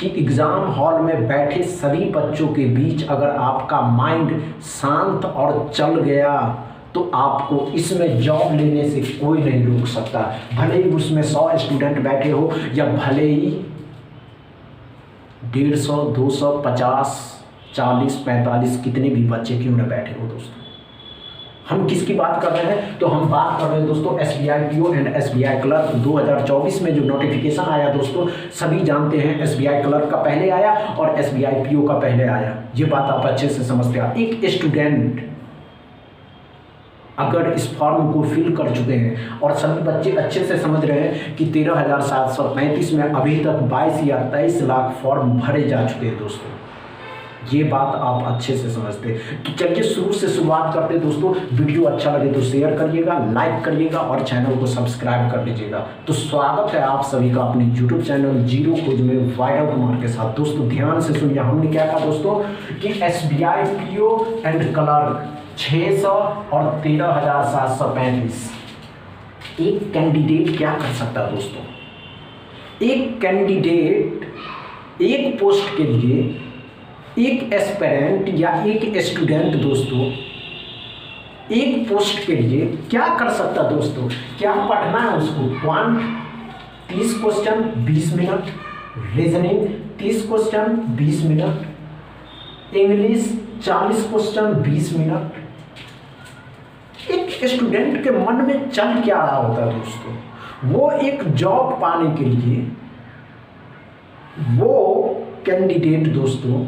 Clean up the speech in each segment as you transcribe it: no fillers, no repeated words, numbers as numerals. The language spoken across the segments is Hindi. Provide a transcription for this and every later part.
कि एग्ज़ाम हॉल में बैठे सभी बच्चों के बीच अगर आपका माइंड शांत और चल गया तो आपको इसमें जॉब लेने से कोई नहीं रोक सकता। भले ही उसमें 100 स्टूडेंट बैठे हो या भले ही 150, 200, 50, 40, 45 कितने भी बच्चे क्यों न बैठे हो दोस्तों। हम किसकी बात कर रहे हैं? तो हम बात कर रहे हैं दोस्तों SBI PO and SBI clerk 2024 में जो नोटिफिकेशन आया दोस्तों, सभी जानते हैं SBI क्लर्क का पहले आया और SBI PO का पहले आया। ये बात आप अच्छे से समझते हैं। एक स्टूडेंट अगर इस फॉर्म को फिल कर चुके हैं और सभी बच्चे अच्छे से समझ रहे हैं कि 13,735 में अभी तक 22 या 23 लाख फॉर्म भरे जा चुके हैं दोस्तों, ये बात आप अच्छे से समझते हैं। तो चलिए शुरू से शुरुआत करते हैं दोस्तों। वीडियो अच्छा लगे तो शेयर करिएगा, लाइक करिएगा और चैनल को सब्सक्राइब कर लीजिएगा। तो स्वागत है आप सभी का अपने यूट्यूब चैनल जीरो खोज में वायरल कुमार के साथ। दोस्तों ध्यान से सुनिए, हमने क्या कहा दोस्तों कि SBI PO एंड क्लर्क 600 और 13,735। एक कैंडिडेट क्या कर सकता है दोस्तों? एक कैंडिडेट एक पोस्ट के लिए, एक एस्पिरेंट या एक स्टूडेंट दोस्तों एक पोस्ट के लिए क्या कर सकता दोस्तों? क्या पढ़ना है उसको? Quant 30 question 20 minute, reasoning 30 question 20 minute, English 40 question 20 minute. एक स्टूडेंट के मन में चल क्या रहा होता है दोस्तों? वो एक जॉब पाने के लिए, वो कैंडिडेट दोस्तों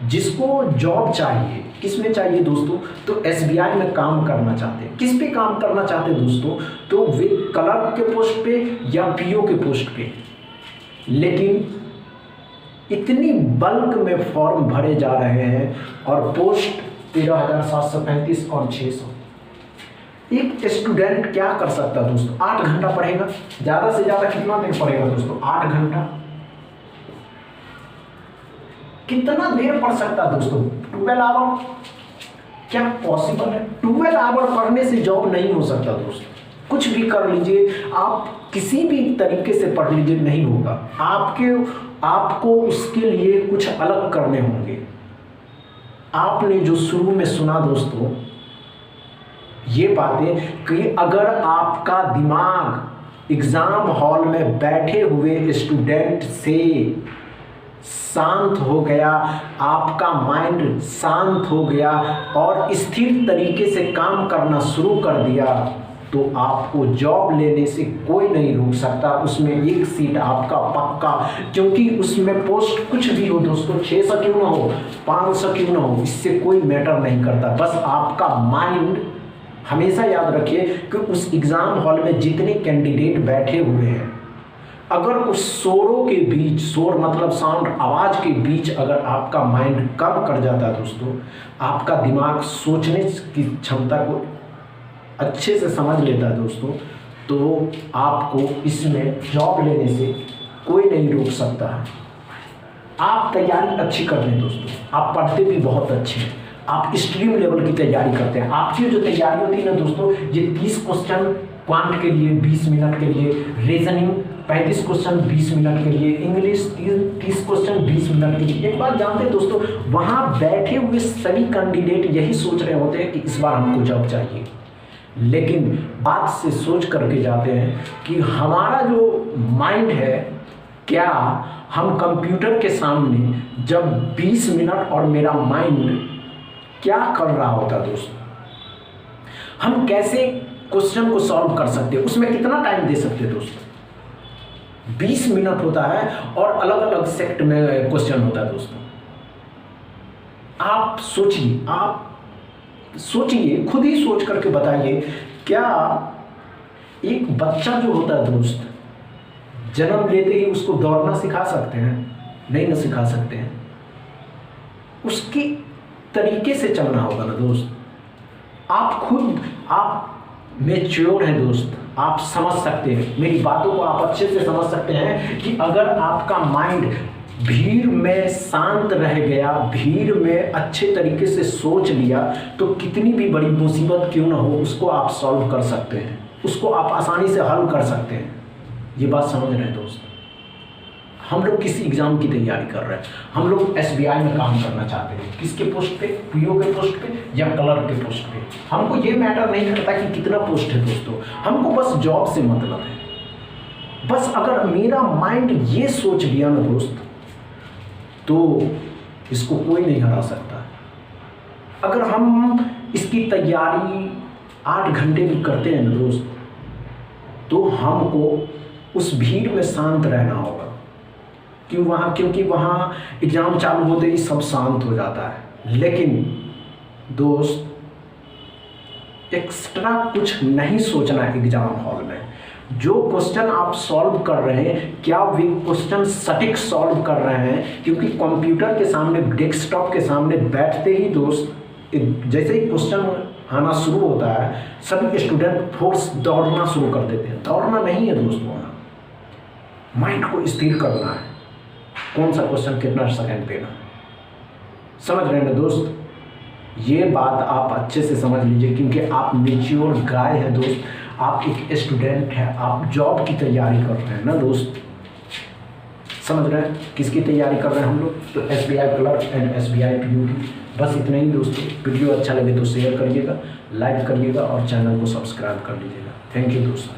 जिसको जॉब चाहिए, किस में चाहिए दोस्तों? तो SBI में काम करना चाहते हैं। किस पे काम करना चाहते हैं दोस्तों? तो वे क्लर्क के पोस्ट पे या PO के पोस्ट पे। लेकिन इतनी बल्क में फॉर्म भरे जा रहे हैं और पोस्ट 13,735 और 600। एक स्टूडेंट क्या कर सकता है दोस्तों? 8 घंटा पढ़ेगा, ज़्यादा से ज़्यादा कितना देर पढ़ेगा दोस्तों? 8 घंटा। कितना देर पढ़ सकता है दोस्तों? 12 आवर। क्या पॉसिबल है? 12 आवर पढ़ने से जॉब नहीं हो सकता दोस्तों। कुछ भी कर लीजिए आप, किसी भी तरीके से पढ़ लीजिए, नहीं होगा। आपको उसके लिए कुछ अलग करने होंगे। आपने जो शुरू में सुना दोस्तों ये बातें कि अगर आपका दिमाग एग्जाम हॉल में बैठे हुए स्टूडेंट से शांत हो गया, आपका माइंड शांत हो गया और स्थिर तरीके से काम करना शुरू कर दिया तो आपको जॉब लेने से कोई नहीं रोक सकता। उसमें एक सीट आपका पक्का, क्योंकि उसमें पोस्ट कुछ भी हो दोस्तों, 600 क्यों ना हो, 500 क्यों ना हो, इससे कोई मैटर नहीं करता। बस आपका माइंड, हमेशा याद रखिए कि उस एग्ज़ाम हॉल में जितने कैंडिडेट बैठे हुए हैं, अगर उस शोरों के बीच, शोर मतलब साउंड, आवाज़ के बीच अगर आपका माइंड कम कर जाता है दोस्तों, आपका दिमाग सोचने की क्षमता को अच्छे से समझ लेता है दोस्तों, तो आपको इसमें जॉब लेने से कोई नहीं रोक सकता है। आप तैयारी अच्छी कर लें दोस्तों, आप पढ़ते भी बहुत अच्छे हैं, आप स्ट्रीम लेवल की तैयारी करते हैं। आपकी जो तैयारी होती है ना दोस्तों, ये 30 क्वेश्चन क्वांट के लिए 20 मिनट के लिए, रीजनिंग 35 क्वेश्चन 20 मिनट के लिए, इंग्लिश 30 क्वेश्चन 20 मिनट के लिए। एक बात जानते हैं दोस्तों, वहाँ बैठे हुए सभी कैंडिडेट यही सोच रहे होते हैं कि इस बार हमको जॉब चाहिए, लेकिन बात से सोच करके जाते हैं कि हमारा जो माइंड है, क्या हम कंप्यूटर के सामने जब 20 मिनट और मेरा माइंड क्या कर रहा होता दोस्तों, हम कैसे क्वेश्चन को सॉल्व कर सकते हैं, उसमें कितना टाइम दे सकते हैं दोस्तों? 20 मिनट होता है और अलग अलग सेक्ट में क्वेश्चन होता है दोस्तों। आप सोचिए, खुद ही सोच करके बताइए, क्या एक बच्चा जो होता है दोस्त, जन्म लेते ही उसको दौड़ना सिखा सकते हैं? नहीं ना सिखा सकते हैं। उसके तरीके से चलना होगा ना दोस्त। आप मैच्योर हैं दोस्त, आप समझ सकते हैं मेरी बातों को, आप अच्छे से समझ सकते हैं कि अगर आपका माइंड भीड़ में शांत रह गया, भीड़ में अच्छे तरीके से सोच लिया, तो कितनी भी बड़ी मुसीबत क्यों ना हो उसको आप सॉल्व कर सकते हैं, उसको आप आसानी से हल कर सकते हैं। ये बात समझ रहे हैं दोस्त? हम लोग किसी एग्ज़ाम की तैयारी कर रहे हैं, हम लोग एसबीआई में काम करना चाहते हैं, किसके पोस्ट पे, पीओ के पोस्ट पे या क्लर्क के पोस्ट पे। हमको ये मैटर नहीं करता कि कितना पोस्ट है दोस्तों, हमको बस जॉब से मतलब है। बस अगर मेरा माइंड ये सोच लिया ना दोस्त, तो इसको कोई नहीं हरा सकता। अगर हम इसकी तैयारी 8 घंटे की करते हैं ना दोस्त, तो हमको उस भीड़ में शांत रहना होगा। क्योंकि वहाँ एग्ज़ाम चालू होते ही सब शांत हो जाता है। लेकिन दोस्त एक्स्ट्रा कुछ नहीं सोचना है एग्ज़ाम हॉल में। जो क्वेश्चन आप सॉल्व कर रहे हैं, क्या वे क्वेश्चन सटीक सॉल्व कर रहे हैं? क्योंकि कंप्यूटर के सामने, डेस्कटॉप के सामने बैठते ही दोस्त, जैसे ही क्वेश्चन आना शुरू होता है, सभी स्टूडेंट फोर्स दौड़ना शुरू कर देते हैं। दौड़ना नहीं है दोस्तों, वहाँ माइंड को स्थिर करना है। कौन सा क्वेश्चन कितना सेकंड पे ना, समझ रहे हैं दोस्त? ये बात आप अच्छे से समझ लीजिए, क्योंकि आप मैच्योर गाय हैं दोस्त, आप एक स्टूडेंट हैं, आप जॉब की तैयारी कर रहे हैं ना दोस्त। समझ रहे हैं किसकी तैयारी कर रहे हैं हम लोग? तो SBI clerk and SBI PO की। बस इतना ही दोस्तों। वीडियो अच्छा लगे तो शेयर करिएगा, लाइक करिएगा और चैनल को सब्सक्राइब कर लीजिएगा। थैंक यू दोस्तों।